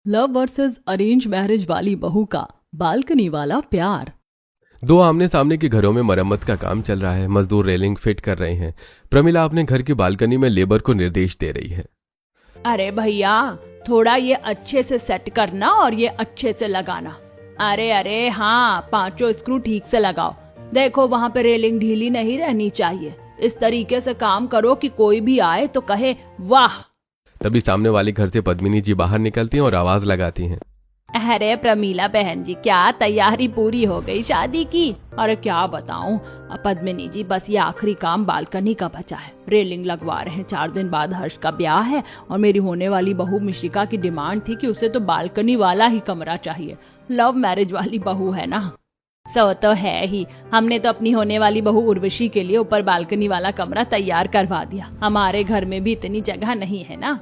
Love versus arrange marriage वाली बहू का बालकनी वाला प्यार। दो आमने सामने के घरों में मरम्मत का काम चल रहा है। मजदूर रेलिंग फिट कर रहे हैं। प्रमिला अपने घर की बालकनी में लेबर को निर्देश दे रही है। अरे भैया, थोड़ा ये अच्छे से सेट करना और ये अच्छे से लगाना। अरे अरे हाँ, पांचों स्क्रू ठीक से लगाओ। देखो वहाँ पे रेलिंग ढीली नहीं रहनी चाहिए। इस तरीके से काम करो कि कोई भी आए तो कहे वाह। तभी सामने वाले घर से पद्मिनी जी बाहर निकलती हैं और आवाज लगाती हैं। अरे प्रमीला बहन जी, क्या तैयारी पूरी हो गई शादी की? अरे क्या बताऊं पद्मिनी जी, बस ये आखिरी काम बालकनी का बचा है। रेलिंग लगवा रहे हैं। 4 दिन बाद हर्ष का ब्याह है और मेरी होने वाली बहू मिशिका की डिमांड थी कि उसे तो बालकनी वाला ही कमरा चाहिए। लव मैरिज वाली बहू है ना। सो तो है ही। हमने तो अपनी होने वाली बहू उर्वशी के लिए ऊपर बालकनी वाला कमरा तैयार करवा दिया। हमारे घर में भी इतनी जगह नहीं है ना।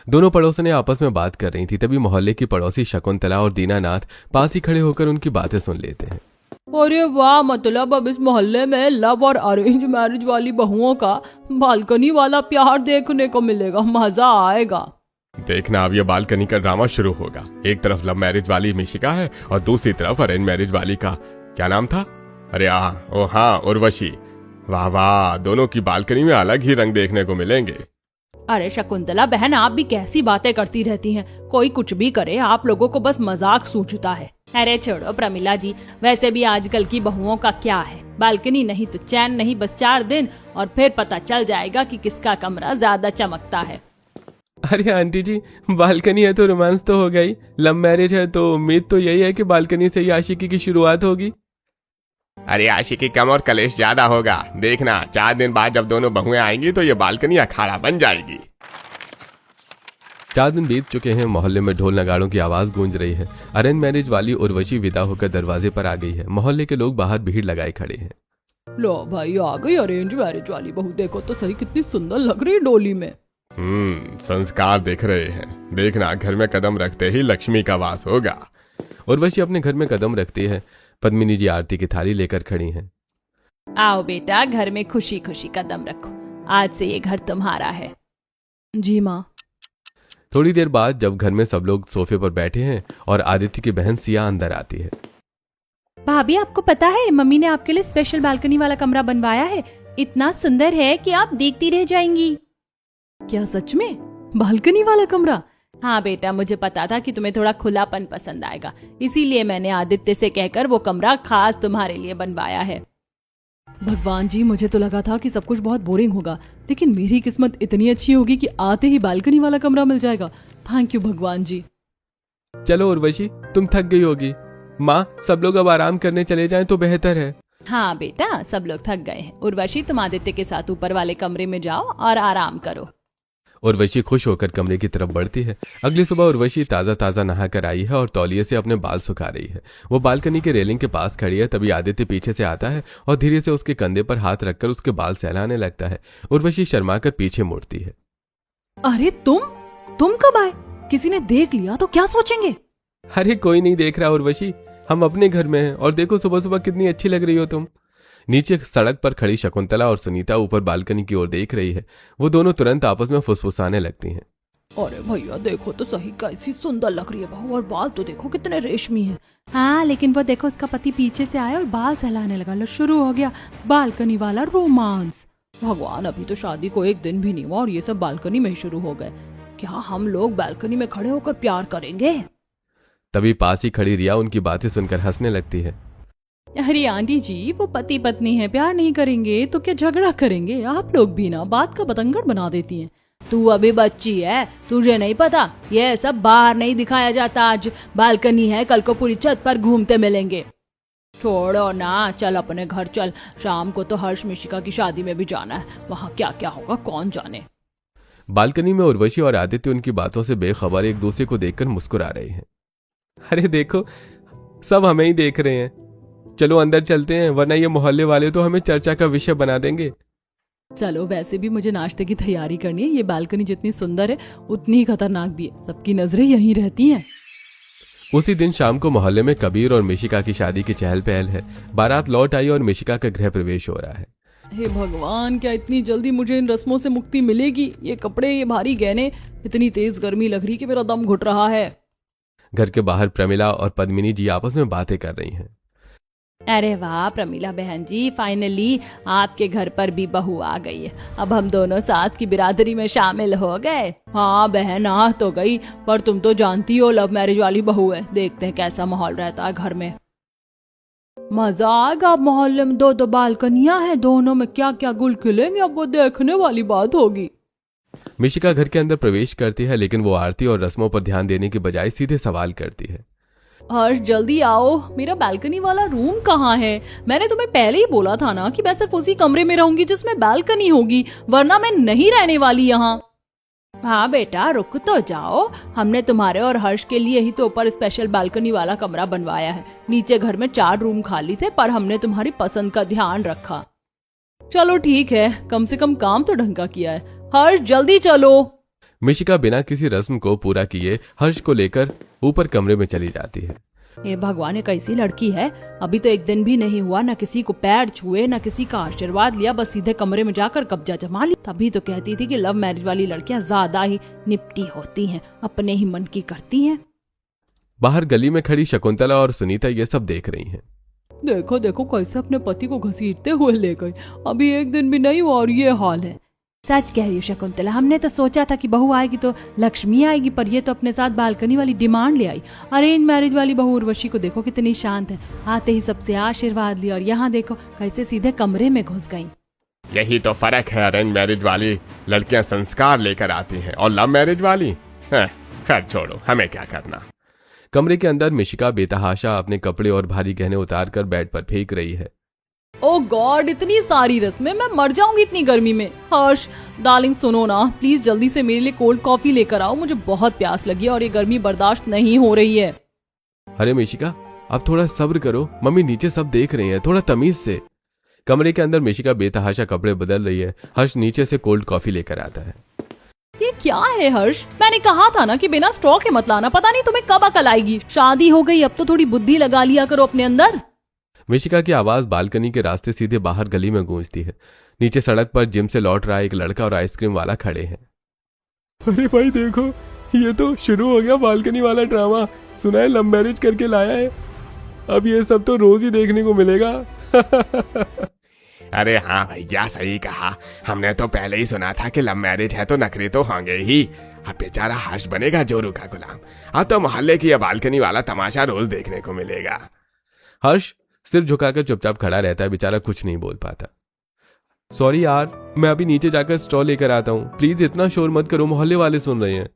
दोनों पड़ोसने आपस में बात कर रही थी। तभी मोहल्ले की पड़ोसी शकुंतला और दीनानाथ पास ही खड़े होकर उनकी बातें सुन लेते हैं। अरे वाह, मतलब अब इस मोहल्ले में लव और अरेंज मैरिज वाली बहुओं का बालकनी वाला प्यार देखने को मिलेगा। मजा आएगा। देखना, अब ये बालकनी का ड्रामा शुरू होगा। एक तरफ लव मैरिज वाली मिशिका है और दूसरी तरफ अरेंज मैरिज वाली का क्या नाम था? अरे हाँ, उर्वशी। वाह वाह, दोनों की बालकनी में अलग ही रंग देखने को मिलेंगे। अरे शकुंतला बहन, आप भी कैसी बातें करती रहती हैं। कोई कुछ भी करे, आप लोगों को बस मजाक सूझता है। अरे छोड़ो प्रमिला जी, वैसे भी आजकल की बहुओं का क्या है, बालकनी नहीं तो चैन नहीं। बस 4 दिन और फिर पता चल जाएगा कि किसका कमरा ज्यादा चमकता है। अरे आंटी जी, बालकनी है तो रोमांस तो होगा ही। लव मैरिज है तो उम्मीद तो यही है कि बालकनी से ही आशिकी की शुरुआत होगी। अरे आशिकी कम और कलेश ज्यादा होगा। देखना, 4 दिन बाद जब दोनों बहुएं आएंगी तो ये बालकनी अखाड़ा बन जाएगी। 4 दिन बीत चुके हैं। मोहल्ले में ढोल नगाड़ों की आवाज गूंज रही है। अरेंज मैरिज वाली उर्वशी विदा होकर दरवाजे पर आ गई है। मोहल्ले के लोग बाहर भीड़ लगाए खड़े हैं। लो भाई, आ गई अरेंज मैरिज वाली बहू। देखो तो सही कितनी सुंदर लग रही है डोली में। संस्कार दिख रहे हैं। देखना, घर में कदम रखते ही लक्ष्मी का वास होगा। उर्वशी अपने घर में कदम रखती है। पद्मिनी जी आरती की थाली लेकर खड़ी हैं। आओ बेटा, घर में खुशी खुशी कदम रखो। आज से ये घर तुम्हारा है। जी माँ। थोड़ी देर बाद जब घर में सब लोग सोफे पर बैठे हैं और आदित्य की बहन सिया अंदर आती है। भाभी, आपको पता है मम्मी ने आपके लिए स्पेशल बालकनी वाला कमरा बनवाया है। इतना सुंदर है कि आप देखती रह जाएंगी। क्या सच में? बालकनी वाला कमरा? हाँ बेटा, मुझे पता था कि तुम्हें थोड़ा खुलापन पसंद आएगा, इसीलिए मैंने आदित्य से कहकर वो कमरा खास तुम्हारे लिए बनवाया है। भगवान जी, मुझे तो लगा था कि सब कुछ बहुत बोरिंग होगा, लेकिन मेरी किस्मत इतनी अच्छी होगी कि आते ही बालकनी वाला कमरा मिल जाएगा। थैंक यू भगवान जी। चलो उर्वशी, तुम थक गई होगी। माँ, सब लोग अब आराम करने चले जाएं तो बेहतर है। हाँ बेटा, सब लोग थक गए हैं। उर्वशी, तुम आदित्य के साथ ऊपर वाले कमरे में जाओ और आराम करो। उर्वशी खुश होकर कमरे की तरफ बढ़ती है। अगली सुबह उर्वशी ताजा ताजा नहाकर आई है और तौलिए से अपने बाल सुखा रही है। वो बालकनी के रेलिंग के पास खड़ी है। तभी आदित्य पीछे से आता है और धीरे से उसके कंधे पर हाथ रखकर उसके बाल सहलाने लगता है। उर्वशी शर्माकर पीछे मुड़ती है। अरे तुम कब आए? किसी ने देख लिया तो क्या सोचेंगे? अरे कोई नहीं देख रहा उर्वशी, हम अपने घर में हैं और देखो सुबह सुबह कितनी अच्छी लग रही हो तुम। नीचे सड़क पर खड़ी शकुंतला और सुनीता ऊपर बालकनी की ओर देख रही है। वो दोनों तुरंत आपस में फुसफुसाने लगती हैं। अरे भैया देखो तो सही, कैसी सुंदर लग रही है बहू, और बाल तो देखो कितने रेशमी हैं। हाँ, लेकिन वो देखो, उसका पति पीछे से आया और बाल सहलाने लगा। लो, शुरू हो गया बालकनी वाला रोमांस। भगवान, अभी तो शादी को 1 दिन भी नहीं हुआ और ये सब बालकनी में ही शुरू हो गए। क्या हम लोग बालकनी में खड़े होकर प्यार करेंगे? तभी पास ही खड़ी रिया उनकी बातें सुनकर हंसने लगती है। अरे आंटी जी, वो पति पत्नी है, प्यार नहीं करेंगे तो क्या झगड़ा करेंगे? आप लोग भी ना बात का बतंगड़ बना देती हैं। तू अभी बच्ची है, तुझे नहीं पता ये सब बाहर नहीं दिखाया जाता। आज बालकनी है, कल को पूरी छत पर घूमते मिलेंगे। छोड़ो ना, चल अपने घर चल। शाम को तो हर्ष मिशिका की शादी में भी जाना है। वहाँ क्या क्या होगा कौन जाने। बालकनी में उर्वशी और आदित्य उनकी बातों से बेखबर एक दूसरे को देखकर मुस्कुरा रहे हैं। अरे देखो, सब हमें ही देख रहे हैं। चलो अंदर चलते हैं, वरना ये मोहल्ले वाले तो हमें चर्चा का विषय बना देंगे। चलो, वैसे भी मुझे नाश्ते की तैयारी करनी है। ये बालकनी जितनी सुंदर है उतनी ही खतरनाक भी है। सबकी नजरें यहीं रहती हैं। उसी दिन शाम को मोहल्ले में कबीर और मिशिका की शादी की चहल पहल है। बारात लौट आई और मिशिका का गृह प्रवेश हो रहा है। हे भगवान, क्या इतनी जल्दी मुझे इन रस्मों से मुक्ति मिलेगी? ये कपड़े, ये भारी गहने, इतनी तेज गर्मी लग रही कि मेरा दम घुट रहा है। घर के बाहर प्रमिला और पद्मिनी जी आपस में बातें कर रही हैं। अरे वाह प्रमिला बहन जी, फाइनली आपके घर पर भी बहू आ गई है। अब हम दोनों सास की बिरादरी में शामिल हो गए। हाँ बहन आ तो गई, पर तुम तो जानती हो लव मैरिज वाली बहू है। देखते हैं कैसा माहौल रहता है घर में। मजा आएगा। मोहल्ले में दो बालकनियां हैं, दोनों में क्या क्या गुल खिलेंगे, अब वो देखने वाली बात होगी। मिशिका घर के अंदर प्रवेश करती है, लेकिन वो आरती और रस्मों पर ध्यान देने के बजाय सीधे सवाल करती है। हर्ष जल्दी आओ, मेरा बालकनी वाला रूम कहाँ है? मैंने तुम्हें पहले ही बोला था ना कि मैं सिर्फ उसी कमरे में रहूंगी जिसमें बालकनी होगी, वरना मैं नहीं रहने वाली यहाँ। हाँ बेटा रुक तो जाओ, हमने तुम्हारे और हर्ष के लिए ही तो ऊपर स्पेशल बालकनी वाला कमरा बनवाया है। नीचे घर में 4 रूम खाली थे, पर हमने तुम्हारी पसंद का ध्यान रखा। चलो ठीक है, कम से कम काम तो ढंग का किया है। हर्ष जल्दी चलो। मिशिका बिना किसी रस्म को पूरा किए हर्ष को लेकर ऊपर कमरे में चली जाती है। ये भगवान ये कैसी लड़की है, अभी तो एक दिन भी नहीं हुआ, न किसी को पैर छुए न किसी का आशीर्वाद लिया, बस सीधे कमरे में जाकर कब्जा जमा लिया। तभी तो कहती थी कि लव मैरिज वाली लड़कियां ज्यादा ही निपटी होती हैं, अपने ही मन की करती हैं। बाहर गली में खड़ी शकुंतला और सुनीता ये सब देख रही हैं। देखो देखो कैसे अपने पति को घसीटते हुए ले गई, अभी एक दिन भी नहीं हुआ और ये हाल है। सच कह रही हो शकुंतला, हमने तो सोचा था कि बहू आएगी तो लक्ष्मी आएगी, पर ये तो अपने साथ बालकनी वाली डिमांड ले आई। अरेंज मैरिज वाली बहू उर्वशी को देखो कितनी शांत है, आते ही सबसे आशीर्वाद लिया, और यहाँ देखो कैसे सीधे कमरे में घुस गई। यही तो फर्क है, अरेंज मैरिज वाली लड़कियां संस्कार लेकर आती हैं और लव मैरिज वाली खैर छोड़ो, हमें क्या करना। कमरे के अंदर मिशिका बेतहाशा अपने कपड़े और भारी गहने उतार कर बेड पर फेंक रही है। ओ गॉड, इतनी सारी रस्में, मैं मर जाऊंगी इतनी गर्मी में। हर्ष डार्लिंग सुनो ना, प्लीज जल्दी से मेरे लिए कोल्ड कॉफी लेकर आओ, मुझे बहुत प्यास लगी है और ये गर्मी बर्दाश्त नहीं हो रही है। अरे मिशिका अब थोड़ा सब्र करो, मम्मी नीचे सब देख रही है, थोड़ा तमीज से। कमरे के अंदर मिशिका बेतहाशा कपड़े बदल रही है। हर्ष नीचे से कोल्ड कॉफी लेकर आता है। ये क्या है हर्ष, मैंने कहा था ना कि बिना स्ट्रॉ के मत लाना, पता नहीं तुम्हें कब अकल आएगी। शादी हो गई, अब तो थोड़ी बुद्धि लगा लिया करो अपने अंदर। मिशिका की आवाज बालकनी के रास्ते सीधे बाहर गली में गूंजती है। नीचे सड़क पर जिम से लौट रहा एक लड़का और आइसक्रीम वाला खड़े हैं। अरे भाई देखो, ये तो शुरू हो गया बालकनी वाला ड्रामा। सुना है लव मैरिज करके लाया है, अब ये सब तो रोज ही देखने को मिलेगा। अरे हाँ भैया सही कहा, हमने तो पहले ही सुना था कि लव मैरिज है तो नखरे तो होंगे ही। अब बेचारा हर्ष बनेगा जोरू का गुलाम। अब तो मोहल्ले की यह बालकनी वाला तमाशा रोज देखने को मिलेगा। हर्ष सिर झुकाकर चुपचाप खड़ा रहता है, बेचारा कुछ नहीं बोल पाता। सॉरी यार, मैं अभी नीचे जाकर स्ट्रॉ लेकर आता हूँ, प्लीज इतना शोर मत करो, मोहल्ले वाले सुन रहे हैं।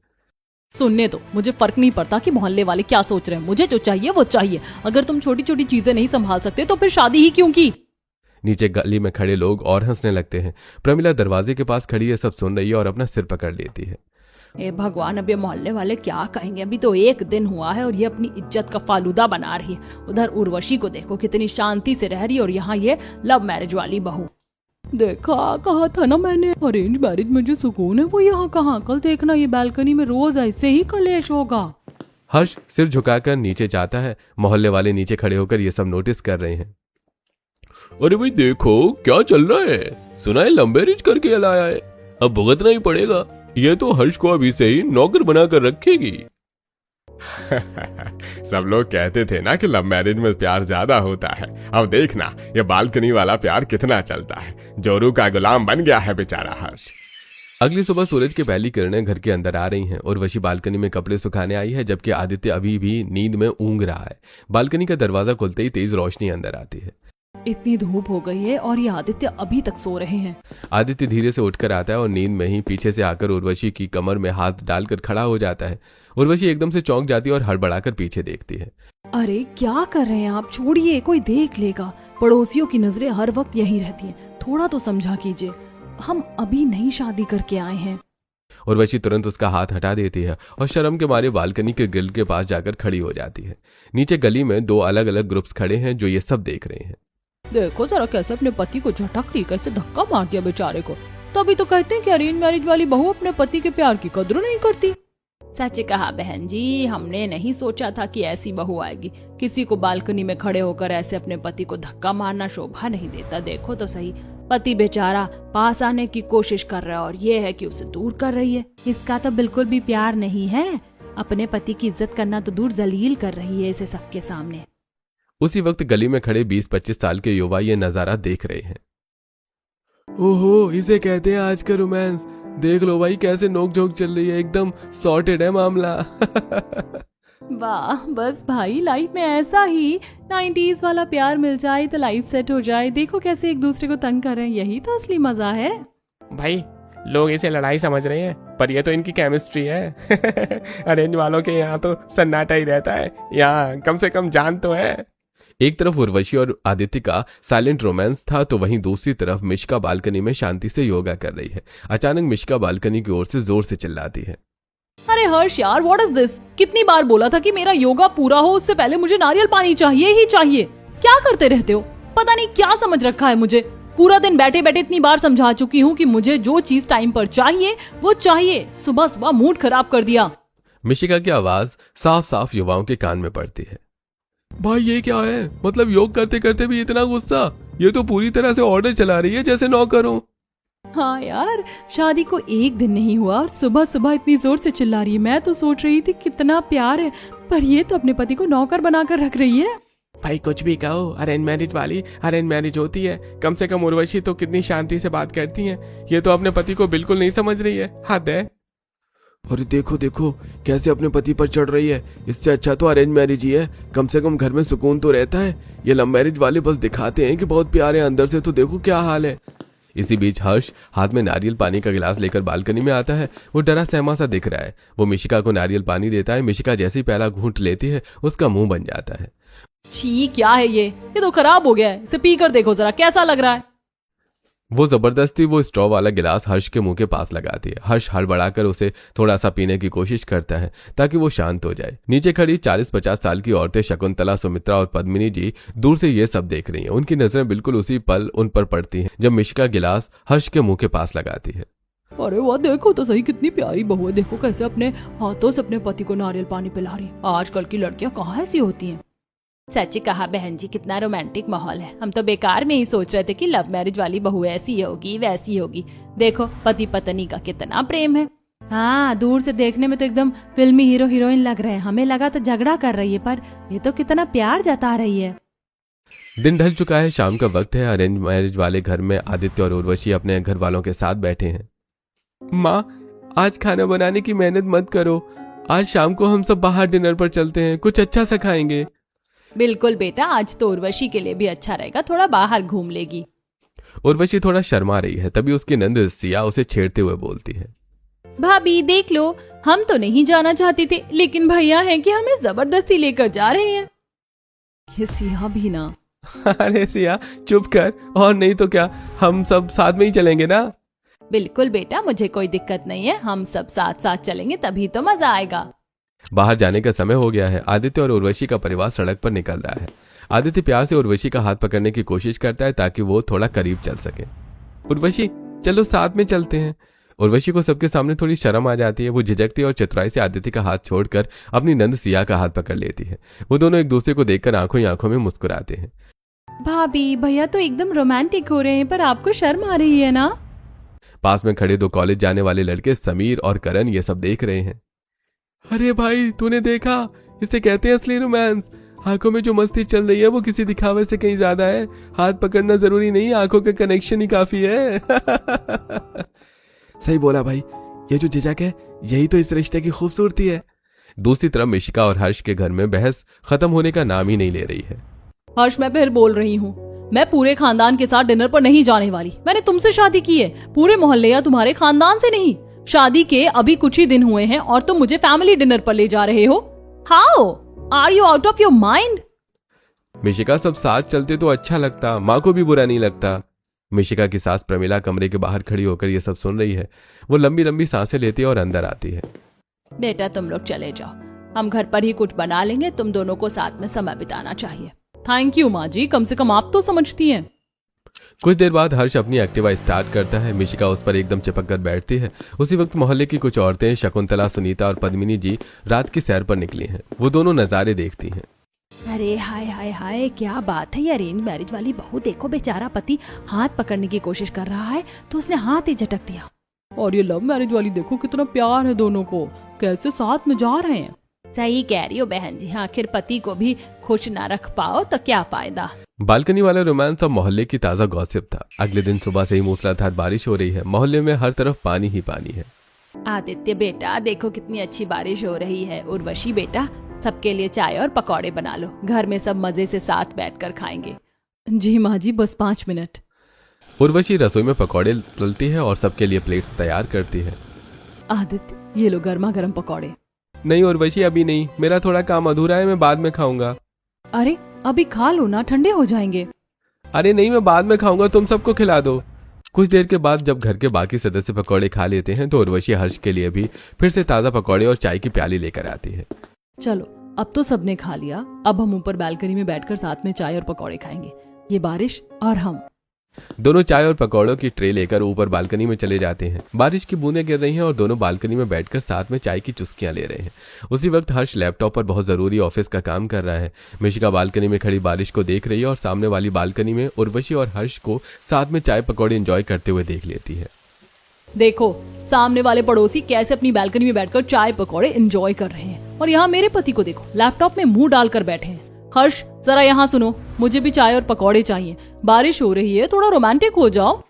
सुनने दो, मुझे फर्क नहीं पड़ता कि मोहल्ले वाले क्या सोच रहे हैं, मुझे जो चाहिए वो चाहिए। अगर तुम छोटी छोटी चीजें नहीं संभाल सकते तो फिर शादी ही क्यों की। नीचे गली में खड़े लोग और हंसने लगते हैं। प्रमिला दरवाजे के पास खड़ी है, सब सुन रही है और अपना सिर पकड़ लेती है। ए भगवान, अब ये मोहल्ले वाले क्या कहेंगे, अभी तो एक दिन हुआ है और ये अपनी इज्जत का फालूदा बना रही है। उधर उर्वशी को देखो कितनी शांति से रह रही है, और यहाँ ये लव मैरिज वाली बहू। देखा, कहा था ना मैंने, अरेंज मैरिज में जो सुकून है वो यहाँ कहाँ। कल देखना ये बालकनी में रोज ऐसे ही कलेश होगा। हर्ष सिर झुकाकर नीचे जाता है। मोहल्ले वाले नीचे खड़े होकर ये सब नोटिस कर रहे हैं। अरे भाई देखो क्या चल रहा है, सुना है लव मैरिज करके लाया है, अब भुगतना ही पड़ेगा। ये तो हर्ष को अभी से ही नौकर बनाकर रखेगी। सब लोग कहते थे ना कि लव मैरिज में प्यार ज्यादा होता है। अब देखना ये बालकनी वाला प्यार कितना चलता है। जोरू का गुलाम बन गया है बेचारा हर्ष। अगली सुबह सूरज की पहली किरणें घर के अंदर आ रही हैं। उर्वशी बालकनी में कपड़े सुखाने आई है, जबकि आदित्य अभी भी नींद में ऊँग रहा है। बालकनी का दरवाजा खुलते ही तेज रोशनी अंदर आती है। इतनी धूप हो गई है और ये आदित्य अभी तक सो रहे हैं। आदित्य धीरे से उठकर आता है और नींद में ही पीछे से आकर उर्वशी की कमर में हाथ डालकर खड़ा हो जाता है। उर्वशी एकदम से चौंक जाती है और हड़बड़ाकर पीछे देखती है। अरे क्या कर रहे हैं आप, छोड़िए, कोई देख लेगा। पड़ोसियों की नजरें हर वक्त यही रहती हैं, थोड़ा तो समझा कीजिए, हम अभी नई शादी करके आए हैं। उर्वशी तुरंत उसका हाथ हटा देती है और शर्म के मारे बालकनी के ग्रिल के पास जाकर खड़ी हो जाती है। नीचे गली में 2 अलग अलग ग्रुप्स खड़े हैं जो ये सब देख रहे हैं। देखो जरा कैसे अपने पति को झटक रही, कैसे धक्का मार दिया बेचारे को। तभी तो कहते हैं कि अरेंज मैरिज वाली बहू अपने पति के प्यार की कद्र नहीं करती। सच कहा बहन जी, हमने नहीं सोचा था कि ऐसी बहू आएगी। किसी को बालकनी में खड़े होकर ऐसे अपने पति को धक्का मारना शोभा नहीं देता। देखो तो सही, पति बेचारा पास आने की कोशिश कर रहा है और ये है कि उसे दूर कर रही है। इसका तो बिल्कुल भी प्यार नहीं है। अपने पति की इज्जत करना तो दूर जलील कर रही है इसे सबके सामने। उसी वक्त गली में खड़े 20-25 साल के युवा ये नजारा देख रहे हैं। ओहो, इसे कहते हैं आज का रोमांस। देख लो भाई कैसे नोक-झोंक चल रही है, एकदम सॉर्टेड है मामला। वाह, बस भाई लाइफ में ऐसा ही 90s वाला प्यार मिल जाए तो लाइफ सेट हो जाए। देखो कैसे एक दूसरे को तंग कर रहे हैं, यही तो असली मजा है। भाई लोग इसे लड़ाई समझ रहे हैं, पर ये तो इनकी केमिस्ट्री है। अरेंज वालों के यहाँ तो सन्नाटा ही रहता है, यहाँ कम से कम जान तो है। एक तरफ उर्वशी और आदित्य का साइलेंट रोमांस था तो वहीं दूसरी तरफ मिश्का बालकनी में शांति से योगा कर रही है। अचानक मिश्का बालकनी की ओर से जोर से चिल्लाती है। अरे हर्ष यार, व्हाट इज दिस? कितनी बार बोला था कि मेरा योगा पूरा हो उससे पहले मुझे नारियल पानी चाहिए ही चाहिए। क्या करते रहते हो? पता नहीं क्या समझ रखा है मुझे। पूरा दिन बैठे बैठे इतनी बार समझा चुकी हूँ कि मुझे जो चीज टाइम पर चाहिए वो चाहिए। सुबह सुबह मूड खराब कर दिया। मिशिका की आवाज साफ साफ युवाओं के कान में पड़ती है। भाई ये क्या है? मतलब योग करते करते भी इतना गुस्सा? ये तो पूरी तरह से ऑर्डर चला रही है जैसे नौकर हो। हाँ यार, शादी को एक दिन नहीं हुआ और सुबह सुबह इतनी जोर से चिल्ला रही है। मैं तो सोच रही थी कितना प्यार है, पर ये तो अपने पति को नौकर बनाकर रख रही है। भाई कुछ भी कहो, अरेंज मैरिज वाली अरेंज मैरिज होती है। कम से कम उर्वशी तो कितनी शांति से बात करती है, ये तो अपने पति को बिल्कुल नहीं समझ रही है। हद है। अरे देखो देखो कैसे अपने पति पर चढ़ रही है। इससे अच्छा तो अरेंज मैरिज ही है, कम से कम घर में सुकून तो रहता है। ये लव मैरिज वाले बस दिखाते हैं कि बहुत प्यारे, अंदर से तो देखो क्या हाल है। इसी बीच हर्ष हाथ में नारियल पानी का गिलास लेकर बालकनी में आता है। वो डरा सहमा सा दिख रहा है। वो मिशिका को नारियल पानी देता है। मिशिका जैसे ही पहला घूंट लेती है उसका मुंह बन जाता है। छी, क्या है ये तो खराब हो गया है। इसे पी कर देखो जरा कैसा लग रहा है। वो जबरदस्ती वो स्ट्रॉ वाला गिलास हर्ष के मुंह के पास लगाती है। हर्ष हड़बड़ाकर उसे थोड़ा सा पीने की कोशिश करता है ताकि वो शांत हो जाए। नीचे खड़ी 40-50 साल की औरतें शकुंतला, सुमित्रा और पद्मिनी जी दूर से ये सब देख रही हैं। उनकी नजरें बिल्कुल उसी पल उन पर पड़ती हैं जब मिशिका गिलास हर्ष के मुंह के पास लगाती है। अरे वाह, देखो तो सही कितनी प्यारी बहू है। देखो कैसे अपने हाथों से अपने पति को नारियल पानी पिला रही। आजकल की लड़कियां कहाँ ऐसी होती हैं। सच कहा बहन जी, कितना रोमांटिक माहौल है। हम तो बेकार में ही सोच रहे थे कि लव मैरिज वाली बहू ऐसी होगी वैसी होगी। देखो पति पत्नी का कितना प्रेम है। हाँ, दूर से देखने में तो एकदम फिल्मी हीरो हीरोइन लग रहे हैं। हमें लगा तो झगड़ा कर रही है, पर ये तो कितना प्यार जता रही है। दिन ढल चुका है, शाम का वक्त है। अरेंज मैरिज वाले घर में आदित्य और उर्वशी अपने घर वालों के साथ बैठे हैं। माँ, आज खाना बनाने की मेहनत मत करो। आज शाम को हम सब बाहर डिनर पर चलते हैं, कुछ अच्छा सा खाएंगे। बिल्कुल बेटा, आज तो उर्वशी के लिए भी अच्छा रहेगा, थोड़ा बाहर घूम लेगी। उर्वशी थोड़ा शर्मा रही है। तभी उसकी नंद सिया उसे छेड़ते हुए बोलती है। भाभी देख लो, हम तो नहीं जाना चाहते थे, लेकिन भैया हैं कि हमें जबरदस्ती लेकर जा रहे हैं। ये सिया भी ना। अरे सिया चुप कर, और नहीं तो क्या, हम सब साथ में ही चलेंगे ना। बिल्कुल बेटा, मुझे कोई दिक्कत नहीं है। हम सब साथ साथ चलेंगे तभी तो मजा आएगा। बाहर जाने का समय हो गया है। आदित्य और उर्वशी का परिवार सड़क पर निकल रहा है। आदित्य प्यार से उर्वशी का हाथ पकड़ने की कोशिश करता है ताकि वो थोड़ा करीब चल सके। उर्वशी चलो साथ में चलते हैं। उर्वशी को सबके सामने थोड़ी शर्म आ जाती है। वो झिझकती है और चतुराई से आदित्य का हाथ छोड़कर अपनी नंद सिया का हाथ पकड़ लेती है। वो दोनों एक दूसरे को देखकर आंखों ही आंखों में मुस्कुराते हैं। भाभी भैया तो एकदम रोमांटिक हो रहे हैं, पर आपको शर्म आ रही है ना। पास में खड़े दो कॉलेज जाने वाले लड़के समीर और करण ये सब देख रहे हैं। अरे भाई तूने देखा, इसे कहते हैं असली रोमांस। आंखों में जो मस्ती चल रही है वो किसी दिखावे से कहीं ज्यादा है। हाथ पकड़ना जरूरी नहीं, आंखों का कनेक्शन ही काफी है। सही बोला भाई, ये जो झिझक है यही तो इस रिश्ते की खूबसूरती है। दूसरी तरफ मिशिका और हर्ष के घर में बहस खत्म होने का नाम ही नहीं ले रही है। हर्ष, मैं फिर बोल रही हूँ, मैं पूरे खानदान के साथ डिनर पर नहीं जाने वाली। मैंने तुमसे शादी की है, पूरे मोहल्ले या तुम्हारे खानदान से नहीं। शादी के अभी कुछ ही दिन हुए हैं और तुम मुझे फैमिली डिनर पर ले जा रहे हो। How are you out of your mind? मिशिका सब साथ चलते तो अच्छा लगता, माँ को भी बुरा नहीं लगता। मिशिका की सास प्रमिला कमरे के बाहर खड़ी होकर ये सब सुन रही है। वो लंबी लंबी सांसें लेती है और अंदर आती है। बेटा तुम लोग चले जाओ, हम घर पर ही कुछ बना लेंगे। तुम दोनों को साथ में समय बिताना चाहिए। थैंक यू माँ जी, कम से कम आप तो समझती हैं। कुछ देर बाद हर्ष अपनी एक्टिवा स्टार्ट करता है। मिशिका उस पर एकदम चिपक कर बैठती है। उसी वक्त मोहल्ले की कुछ औरतें शकुंतला, सुनीता और पद्मिनी जी रात की सैर पर निकली हैं। वो दोनों नजारे देखती हैं। अरे हाय हाय हाय, क्या बात है। ये अरेंज मैरिज वाली बहू देखो, बेचारा पति हाथ पकड़ने की कोशिश कर रहा है तो उसने हाथ ही झटक दिया। और ये लव मैरिज वाली देखो कितना प्यार है दोनों को, कैसे साथ में जा रहे हैं। सही कह रही हो बहन जी, आखिर पति को भी खुश ना रख पाओ तो क्या फायदा। बालकनी वाला रोमांस अब मोहल्ले की ताजा गॉसिप था। अगले दिन सुबह से ही मूसलाधार बारिश हो रही है। मोहल्ले में हर तरफ पानी ही पानी है। आदित्य बेटा देखो कितनी अच्छी बारिश हो रही है। उर्वशी बेटा सबके लिए चाय और पकौड़े बना लो, घर में सब मजे से साथ बैठकर खाएंगे। जी माँ जी, बस 5 मिनट। उर्वशी रसोई में पकौड़े तलती है और सबके लिए प्लेट्स तैयार करती है। आदित्य ये लो गर्मा गर्म पकौड़े। नहीं उर्वशी, अभी नहीं, मेरा थोड़ा काम अधूरा है, मैं बाद में खाऊंगा। अरे अभी खा लो ना, ठंडे हो जाएंगे। अरे नहीं, मैं बाद में खाऊंगा, तुम सबको खिला दो। कुछ देर के बाद जब घर के बाकी सदस्य पकौड़े खा लेते हैं तो उर्वशी हर्ष के लिए भी फिर से ताज़ा पकौड़े और चाय की प्याली लेकर आती है। चलो अब तो सबने खा लिया, अब हम ऊपर बालकनी में बैठकर साथ में चाय और पकौड़े खाएंगे। ये बारिश और हम। दोनों चाय और पकौड़ों की ट्रे लेकर ऊपर बालकनी में चले जाते हैं। बारिश की बूंदें गिर रही हैं और दोनों बालकनी में बैठकर साथ में चाय की चुस्कियां ले रहे हैं। उसी वक्त हर्ष लैपटॉप पर बहुत जरूरी ऑफिस का काम कर रहा है। मिशिका बालकनी में खड़ी बारिश को देख रही है और सामने वाली बालकनी में उर्वशी और हर्ष को साथ में चाय पकौड़े एंजॉय करते हुए देख लेती है। देखो सामने वाले पड़ोसी कैसे अपनी बालकनी में बैठकर चाय पकौड़े एंजॉय कर रहे हैं, और यहाँ मेरे पति को देखो लैपटॉप में मुंह डालकर बैठे हैं। हर्ष जरा यहाँ सुनो, मुझे भी चाय और पकौड़े चाहिए, बारिश हो रही है, थोड़ा रोमांटिक हो जाओ।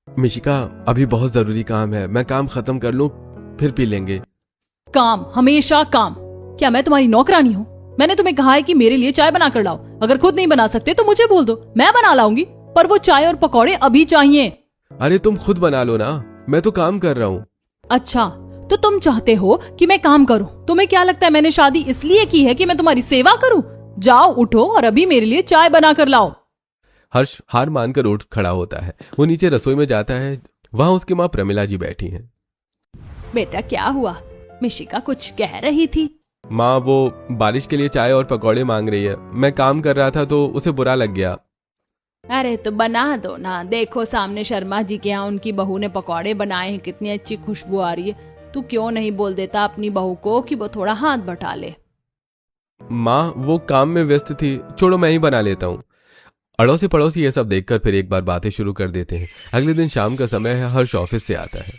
मिशिका अभी बहुत जरूरी काम है, मैं काम खत्म कर लूं फिर पी लेंगे। काम, हमेशा काम। क्या मैं तुम्हारी नौकरानी हूँ? मैंने तुम्हें कहा है कि मेरे लिए चाय बना कर लाओ, अगर खुद नहीं बना सकते तो मुझे बोल दो, मैं बना लाऊंगी, पर वो चाय और पकौड़े अभी चाहिए। अरे तुम खुद बना लो ना, मैं तो काम कर रहा हूँ। अच्छा तो तुम चाहते हो कि मैं काम करूं? तुम्हें क्या लगता है मैंने शादी इसलिए की है कि मैं तुम्हारी सेवा करूं? जाओ उठो और अभी मेरे लिए चाय बना कर लाओ। हर्ष हार मानकर उठ खड़ा होता है। वो नीचे रसोई में जाता है, वहां उसकी माँ प्रमिला जी बैठी हैं। बेटा क्या हुआ? मिशिका कुछ कह रही थी। माँ वो बारिश के लिए चाय और पकौड़े मांग रही है, मैं काम कर रहा था तो उसे बुरा लग गया। अरे तो बना दो ना, देखो सामने शर्मा जी के यहाँ उनकी बहू ने पकौड़े बनाए हैं, कितनी अच्छी खुशबू आ रही है। तू क्यों नहीं बोल देता अपनी बहू को कि वो थोड़ा हाथ बटा ले? माँ वो काम में व्यस्त थी, छोड़ो मैं ही बना लेता हूँ। अड़ोसी पड़ोसी ये सब देखकर फिर एक बार बातें शुरू कर देते हैं। अगले दिन शाम का समय है, हर्ष ऑफिस से आता है।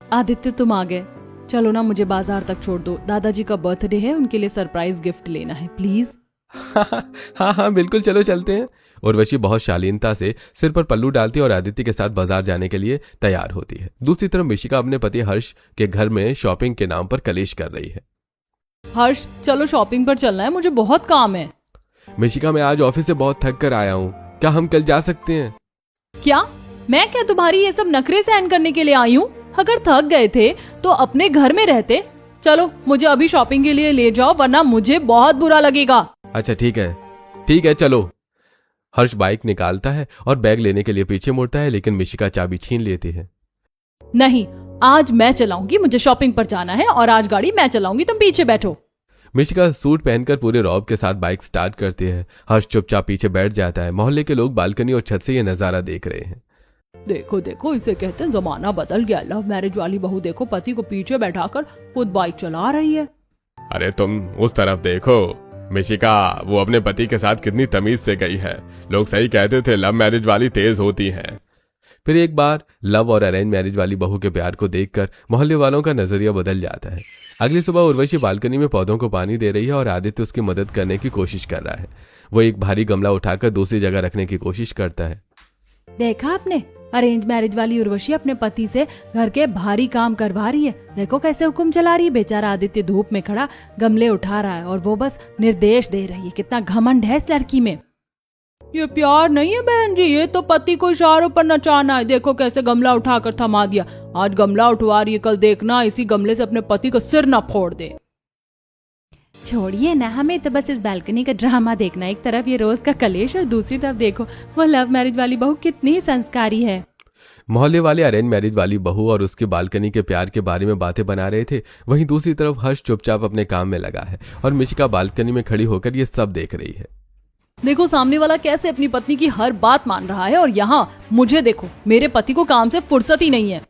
आदित्य तुम आ गए, चलो ना मुझे बाजार तक छोड़ दो, दादाजी का बर्थडे है, उनके लिए सरप्राइज गिफ्ट लेना है प्लीज। हाँ हाँ बिल्कुल, चलो चलते हैं। उर्वशी बहुत शालीनता से सिर पर पल्लू डालती है और आदित्य के साथ बाजार जाने के लिए तैयार होती है। दूसरी तरफ मिशिका अपने पति हर्ष के घर में शॉपिंग के नाम पर कलेश कर रही है। हर्ष चलो शॉपिंग पर चलना है, मुझे बहुत काम है। मिशिका मैं आज ऑफिस से बहुत थक कर आया हूँ, क्या हम कल जा सकते हैं? क्या मैं क्या तुम्हारी ये सब नखरे सहन करने के लिए आई हूँ? अगर थक गए थे तो अपने घर में रहते। चलो मुझे अभी शॉपिंग के लिए ले जाओ, वरना मुझे बहुत बुरा लगेगा। अच्छा ठीक है चलो। हर्ष बाइक निकालता है और बैग लेने के लिए पीछे मुड़ता है, लेकिन मिशिका चाबी छीन लेती है। नहीं, आज मैं चलाऊंगी, मुझे शॉपिंग पर जाना है और आज गाड़ी मैं चलाऊंगी, तुम पीछे बैठो। मिशिका सूट पहनकर पूरे रौब के साथ बाइक स्टार्ट करती है। हर्ष चुपचाप पीछे बैठ जाता है। मोहल्ले के लोग बालकनी और छत से ये नजारा देख रहे हैं। देखो देखो इसे कहते हैं जमाना बदल गया। लव मैरिज वाली बहू देखो पति को पीछे बैठाकर खुद बाइक चला रही है। अरे तुम उस तरफ देखो, मिशिका वो अपने पति के साथ कितनी तमीज से गई है। लोग सही कहते थे लव मैरिज वाली तेज होती है। फिर एक बार लव और अरेंज मैरिज वाली बहू के प्यार को देखकर मोहल्ले वालों का नजरिया बदल जाता है। अगली सुबह उर्वशी बालकनी में पौधों को पानी दे रही है और आदित्य उसकी मदद करने की कोशिश कर रहा है। वो एक भारी गमला उठाकर दूसरी जगह रखने की कोशिश करता है। देखा आपने, अरेंज मैरिज वाली उर्वशी अपने पति से घर के भारी काम करवा रही है। देखो कैसे हुक्म चला रही है। बेचारा आदित्य धूप में खड़ा गमले उठा रहा है और वो बस निर्देश दे रही है। कितना घमंड है इस लड़की में। ये प्यार नहीं है बहन जी, ये तो पति को इशारों पर नचाना है। देखो कैसे गमला उठाकर थमा दिया। आज गमला उठवा रही है, कल देखना इसी गमले से अपने पति का सिर ना फोड़ दे। छोड़िए ना, हमें तो बस इस बालकनी का ड्रामा देखना। एक तरफ ये रोज का कलेश और दूसरी तरफ देखो वो लव मैरिज वाली बहू कितनी संस्कारी है। मोहल्ले वाले अरेंज मैरिज वाली बहू और उसकी बालकनी के प्यार के बारे में बातें बना रहे थे। वहीं दूसरी तरफ हर्ष चुपचाप अपने काम में लगा है और मिशिका बालकनी में खड़ी होकर ये सब देख रही है। देखो सामने वाला कैसे अपनी पत्नी की हर बात मान रहा है, और यहाँ मुझे देखो, मेरे पति को काम से फुर्सत ही नहीं है।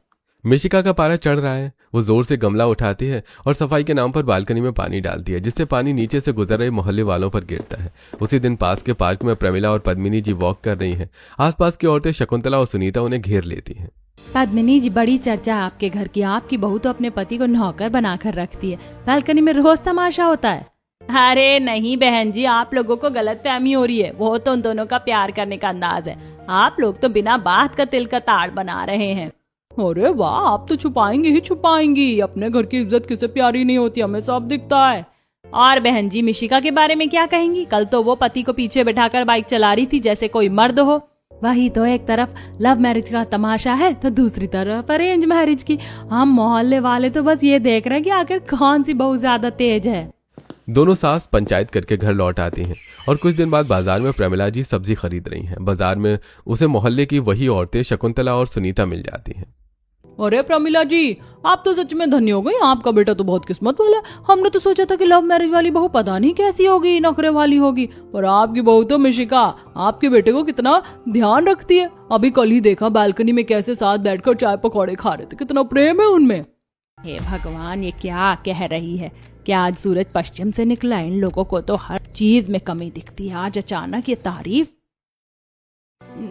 मिशिका का पारा चढ़ रहा है। वो जोर से गमला उठाती है और सफाई के नाम पर बालकनी में पानी डालती है, जिससे पानी नीचे से गुजर रहे मोहल्ले वालों पर गिरता है। उसी दिन पास के पार्क में प्रमिला और पद्मिनी जी वॉक कर रही हैं। आसपास की औरतें शकुंतला और सुनीता उन्हें घेर लेती हैं। पद्मिनी जी, बड़ी चर्चा है आपके घर की। आपकी बहू तो अपने पति को नौकर बनाकर रखती है, बालकनी में रोज तमाशा होता है। अरे नहीं बहन जी, आप लोगों को गलतफहमी हो रही है। वो तो उन दोनों का प्यार करने का अंदाज है। आप लोग तो बिना बात का तिल का ताड़ बना रहे हैं। अरे वाह, आप तो छुपाएंगी ही छुपाएंगी। अपने घर की इज्जत किसे प्यारी नहीं होती, हमें सब दिखता है। और बहन जी, मिशिका के बारे में क्या कहेंगी? कल तो वो पति को पीछे बैठाकर बाइक चला रही थी जैसे कोई मर्द हो। वही तो, एक तरफ लव मैरिज का तमाशा है तो दूसरी तरफ अरेंज मैरिज की। हम मोहल्ले वाले तो बस ये देख रहे हैं कि आखिर कौन सी बहू ज्यादा तेज है। दोनों सास पंचायत करके घर लौट आती हैं और कुछ दिन बाद बाजार में प्रमिला जी सब्जी खरीद रही हैं। बाजार में उसे मोहल्ले की वही औरतें शकुंतला और सुनीता मिल जाती हैं। अरे प्रमिला जी, आप तो सच में धन्य हो गई। आपका बेटा तो बहुत किस्मत वाला। हमने तो सोचा था कि लव मैरिज वाली बहू पता नहीं कैसी होगी, नखरे वाली होगी, पर आपकी बहू तो मिशिका आपके बेटे को कितना ध्यान रखती है। अभी कल ही देखा बालकनी में कैसे साथ बैठकर चाय पकौड़े खा रहे थे। कितना प्रेम है उनमें। हे भगवान, ये क्या कह रही है? क्या आज सूरज पश्चिम से निकला? इन लोगों को तो हर चीज में कमी दिखती है। आज अचानक ये तारीफ।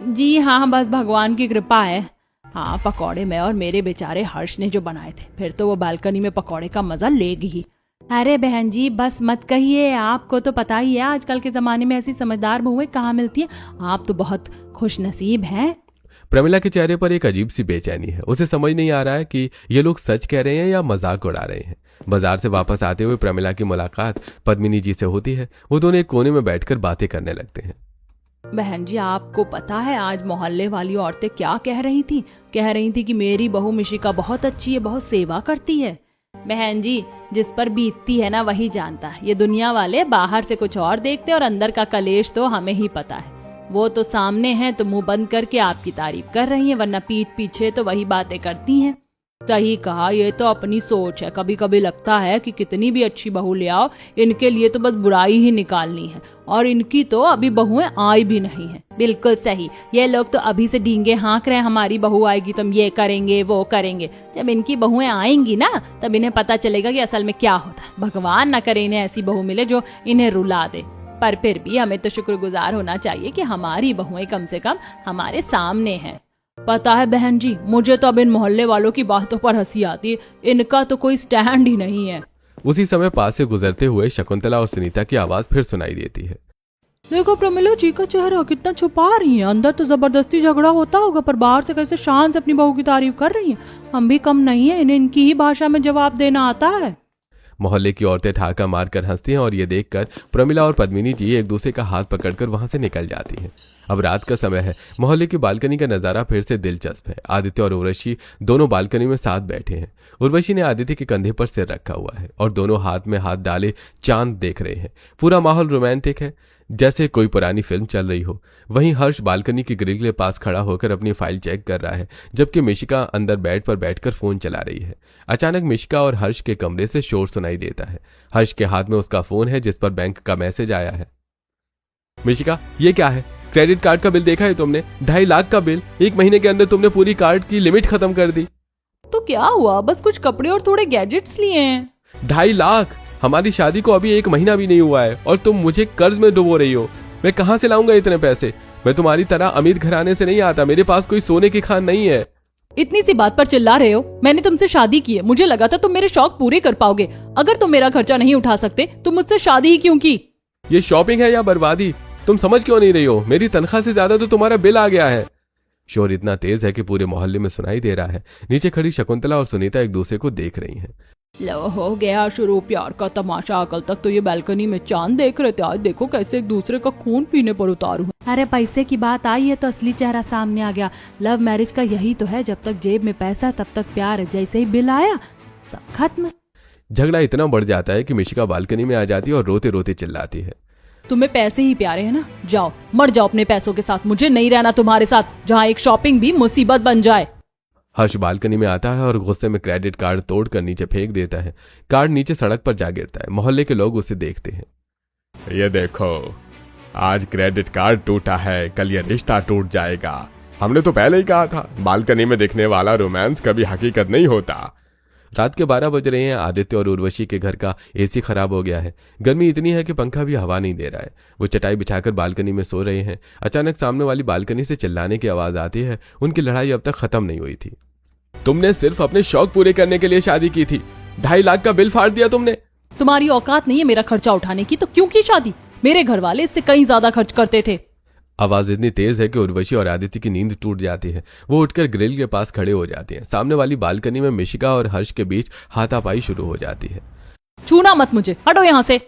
जी हाँ, बस भगवान की कृपा है। हाँ, पकौड़े मैं और मेरे बेचारे हर्ष ने जो बनाए थे, फिर तो वो बालकनी में पकौड़े का मजा लेगी ही। अरे बहन जी, बस मत कहिए। आपको तो पता ही है आजकल के जमाने में ऐसी समझदार बहुएं कहाँ मिलती हैं। आप तो बहुत खुश नसीब हैं। प्रमिला के चेहरे पर एक अजीब सी बेचैनी है। उसे समझ नहीं आ रहा है कि ये लोग सच कह रहे हैं या मजाक उड़ा रहे हैं। बाजार से वापस आते हुए प्रमिला की मुलाकात पद्मिनी जी से होती है। वो दोनों एक कोने में बैठकर बातें करने लगते हैं। बहन जी, आपको पता है आज मोहल्ले वाली औरतें क्या कह रही थी? कह रही थी कि मेरी बहू मिशिका बहुत अच्छी है, बहुत सेवा करती है। बहन जी, जिस पर बीतती है ना वही जानता है। ये दुनिया वाले बाहर से कुछ और देखते और अंदर का कलेश तो हमें ही पता है। वो तो सामने हैं तो मुंह बंद करके आपकी तारीफ कर रही हैं, वरना पीठ पीछे तो वही बातें करती हैं। सही कहा, ये तो अपनी सोच है। कभी कभी लगता है कि कितनी भी अच्छी बहू ले आओ, इनके लिए तो बस बुराई ही निकालनी है, और इनकी तो अभी बहुएं आई भी नहीं है। बिल्कुल सही, ये लोग तो अभी से डींगे हाँक रहे हैं, हमारी बहू आएगी तो हम ये करेंगे वो करेंगे। जब इनकी बहुएं आएंगी ना, तब इन्हें पता चलेगा कि असल में क्या होता है। भगवान न करे इन्हें ऐसी बहू मिले जो इन्हें रुला दे। पर फिर भी हमें तो शुक्रगुजार होना चाहिए कि हमारी बहुएं कम से कम हमारे सामने हैं। पता है बहन जी, मुझे तो अब इन मोहल्ले वालों की बातों पर हंसी आती है। इनका तो कोई स्टैंड ही नहीं है। उसी समय पास से गुजरते हुए शकुंतला और सुनीता की आवाज फिर सुनाई देती है। देखो प्रमिला जी का चेहरा कितना छुपा रही है। अंदर तो जबरदस्ती झगड़ा होता होगा, पर बाहर से कैसे शान से अपनी बहू की तारीफ कर रही हैं। हम भी कम नहीं है, इन्हें इनकी ही भाषा में जवाब देना आता है। मोहल्ले की औरतें ठहाका मारकर हंसती हैं और ये देखकर प्रमिला और पद्मिनी जी एक दूसरे का हाथ पकड़कर वहां से निकल जाती हैं। अब रात का समय है। मोहल्ले की बालकनी का नजारा फिर से दिलचस्प है। आदित्य और उर्वशी दोनों बालकनी में साथ बैठे हैं। उर्वशी ने आदित्य के कंधे पर सिर रखा हुआ है और दोनों हाथ में हाथ डाले चांद देख रहे हैं। पूरा माहौल रोमांटिक है, जैसे कोई पुरानी फिल्म चल रही हो। वहीं हर्ष बालकनी की ग्रिल के पास खड़ा होकर अपनी फाइल चेक कर रहा है, जबकि मिशिका अंदर बेड पर बैठकर फोन चला रही है। अचानक मिशिका और हर्ष के कमरे से शोर सुनाई देता है। हर्ष के हाथ में उसका फोन है जिस पर बैंक का मैसेज आया है। मिशिका, ये क्या है? क्रेडिट कार्ड का बिल देखा है तुमने? 2.5 लाख का बिल। 1 महीने के अंदर तुमने पूरी कार्ड की लिमिट खत्म कर दी। तो क्या हुआ, बस कुछ कपड़े और थोड़े गैजेट्स लिए हैं। 2.5 लाख! हमारी शादी को अभी 1 महीना भी नहीं हुआ है और तुम मुझे कर्ज में डुबो रही हो। मैं कहां से लाऊंगा इतने पैसे? मैं तुम्हारी तरह अमीर घराने से नहीं आता। मेरे पास कोई सोने की खान नहीं है। इतनी सी बात पर चिल्ला रहे हो? मैंने तुमसे शादी की है, मुझे लगा था तुम मेरे शौक पूरे कर पाओगे। अगर तुम मेरा खर्चा नहीं उठा सकते तो मुझसे शादी ही क्यों की? ये शॉपिंग है या बर्बादी? तुम समझ क्यों नहीं रही हो? मेरी तनख्वाह से ज्यादा तो तुम्हारा बिल आ गया है। शोर इतना तेज है कि पूरे मोहल्ले में सुनाई दे रहा है। नीचे खड़ी शकुंतला और सुनीता एक दूसरे को देख रही हैं। लो, हो गया शुरू प्यार का तमाशा। कल तक तो ये बालकनी में चांद देख रहे थे, आज देखो कैसे एक दूसरे का खून पीने पर उतारू है। अरे पैसे की बात आई है तो असली चेहरा सामने आ गया। लव मैरिज का यही तो है, जब तक जेब में पैसा तब तक प्यार। जैसे ही बिल आया सब खत्म। झगड़ा इतना बढ़ जाता है कि मिशिका बालकनी में आ जाती है और रोते रोते चिल्लाती है। तुम्हें पैसे ही प्यारे हैं ना? जाओ मर जाओ अपने पैसों के साथ। मुझे नहीं रहना तुम्हारे साथ, जहाँ एक शॉपिंग भी मुसीबत बन जाए। हर्ष बालकनी में आता है और गुस्से में क्रेडिट कार्ड तोड़कर नीचे फेंक देता है। कार्ड नीचे सड़क पर जा गिरता है। मोहल्ले के लोग उसे देखते हैं। ये देखो, आज क्रेडिट कार्ड टूटा है, कल ये रिश्ता टूट जाएगा। हमने तो पहले ही कहा था, बालकनी में दिखने वाला रोमांस कभी हकीकत नहीं होता। रात के 12 बज रहे हैं। आदित्य और उर्वशी के घर का एसी खराब हो गया है। गर्मी इतनी है कि पंखा भी हवा नहीं दे रहा है। वो चटाई बिछाकर बालकनी में सो रहे हैं। अचानक सामने वाली बालकनी से चिल्लाने की आवाज आती है। उनकी लड़ाई अब तक खत्म नहीं हुई थी। तुमने सिर्फ अपने शौक पूरे करने के लिए शादी की थी, 2.5 लाख का बिल फाड़ दिया तुमने। तुम्हारी औकात नहीं है मेरा खर्चा उठाने की, तो क्यों की शादी? मेरे घर वाले इससे कहीं ज्यादा खर्च करते थे। आवाज इतनी तेज है कि उर्वशी और आदित्य की नींद टूट जाती है। वो उठकर ग्रिल के पास खड़े हो जाते हैं। सामने वाली बालकनी में मिशिका और हर्ष के बीच हाथापाई शुरू हो जाती है। छूना मत मुझे, हटो यहाँ से।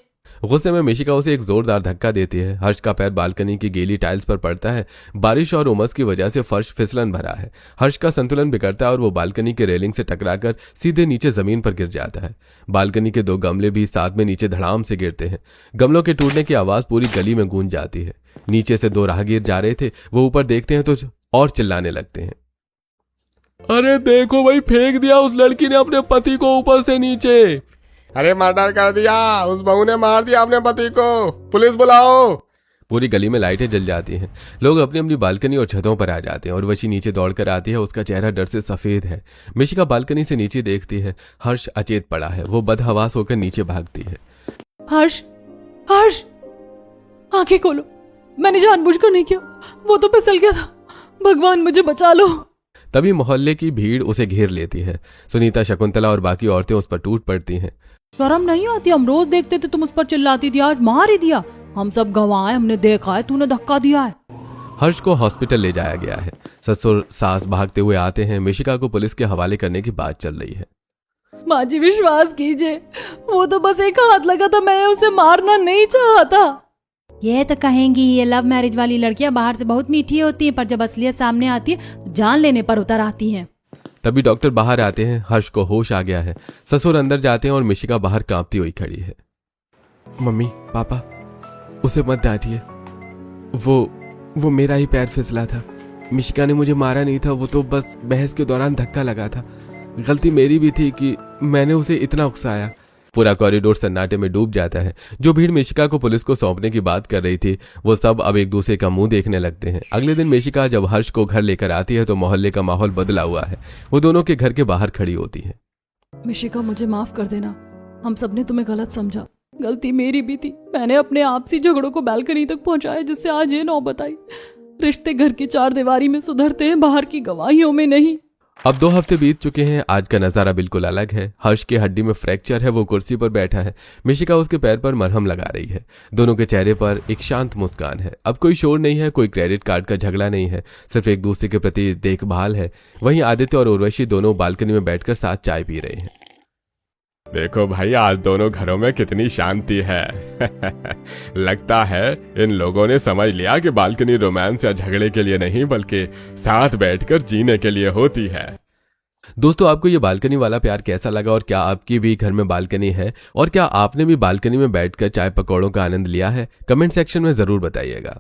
गुस्से में मिशिका उसे एक जोरदार धक्का देती है। हर्ष का पैर बालकनी की गीली टाइल्स पर पड़ता है। बारिश और उमस की वजह से फर्श फिसलन भरा है। हर्ष का संतुलन बिगड़ता है और वो बालकनी के रेलिंग से टकराकर सीधे नीचे जमीन पर गिर जाता है। बालकनी के 2 गमले भी साथ में नीचे धड़ाम से गिरते हैं। गमलों के टूटने की आवाज पूरी गली में गूंज जाती है। नीचे से 2 राहगीर जा रहे थे, वो ऊपर देखते हैं तो और चिल्लाने लगते हैं। अरे देखो भाई, फेंक दिया उस लड़की ने अपने पति को ऊपर से नीचे। अरे मर्डर कर दिया, उस बहू ने मार दिया अपने पति को, पुलिस बुलाओ। पूरी गली में लाइटें जल जाती हैं। लोग अपनी अपनी बालकनी और छतों पर आ जाते हैं और वशी नीचे दौड़कर आती है। उसका चेहरा डर से सफेद है। मिशिका बालकनी से नीचे देखती है। हर्ष अचेत पड़ा है। वो बदहवास होकर नीचे भागती है। हर्ष, हर्ष, आंखें खोलो, मैंने जानबूझकर नहीं किया, वो तो फिसल गया था, भगवान मुझे बचा लो। तभी मोहल्ले की भीड़ उसे घेर लेती है। सुनीता, शकुंतला और बाकी औरतें उस पर टूट पड़ती हैं। शर्म नहीं आती? हम रोज देखते थे तुम उस पर चिल्लाती थी, आज मार ही दिया। हम सब गवाह हैं, हमने देखा है, तूने धक्का दिया है। हर्ष को हॉस्पिटल ले जाया गया है। ससुर सास भागते हुए आते हैं। मिशिका को पुलिस के हवाले करने की बात चल रही है। माँ जी विश्वास कीजिए, वो तो बस एक हाथ लगा था, मैं उसे मारना नहीं चाहता। ये तो कहेंगी ये लव मैरिज वाली लड़कियां बाहर से बहुत मीठी होती हैं, पर जब असलियत सामने आती है तो जान लेने पर उतर आती हैं। तभी डॉक्टर बाहर आते हैं। हर्ष को होश आ गया है। ससुर अंदर जाते हैं और मिशिका बाहर कांपती हुई खड़ी है। मम्मी, पापा, उसे मत डांटिए, वो मेरा ही पैर फिसला था। मिशिका ने मुझे मारा नहीं था, वो तो बस बहस के दौरान धक्का लगा था। गलती मेरी भी थी कि मैंने उसे इतना उकसाया। पूरा कॉरिडोर सन्नाटे में डूब जाता है। जो भीड़ मिशिका को पुलिस को सौंपने की बात कर रही थी, वो सब अब एक दूसरे का मुंह देखने लगते हैं। अगले दिन मिशिका जब हर्ष को घर लेकर आती है तो मोहल्ले का माहौल बदला हुआ है। वो दोनों के घर के बाहर खड़ी होती है। मिशिका, मुझे माफ कर देना, हम सबने तुम्हें गलत समझा, गलती मेरी भी थी। मैंने अपने आपसी झगड़ों को बालकनी तक पहुंचाया, जिससे आज ये नौबत आई। रिश्ते घर की 4 दीवारी में सुधरते हैं, बाहर की गवाहियों में नहीं। अब 2 हफ्ते बीत चुके हैं। आज का नजारा बिल्कुल अलग है। हर्ष की हड्डी में फ्रैक्चर है। वो कुर्सी पर बैठा है। मिशिका उसके पैर पर मरहम लगा रही है। दोनों के चेहरे पर एक शांत मुस्कान है। अब कोई शोर नहीं है, कोई क्रेडिट कार्ड का झगड़ा नहीं है, सिर्फ एक दूसरे के प्रति देखभाल है। वहीं आदित्य और उर्वशी दोनों बालकनी में बैठकर साथ चाय पी रहे हैं। देखो भाई, आज दोनों घरों में कितनी शांति है। लगता है इन लोगों ने समझ लिया कि बालकनी रोमांस या झगड़े के लिए नहीं, बल्कि साथ बैठकर जीने के लिए होती है। दोस्तों, आपको ये बालकनी वाला प्यार कैसा लगा और क्या आपकी भी घर में बालकनी है और क्या आपने भी बालकनी में बैठकर चाय पकौड़ों का आनंद लिया है? कमेंट सेक्शन में जरूर बताइएगा।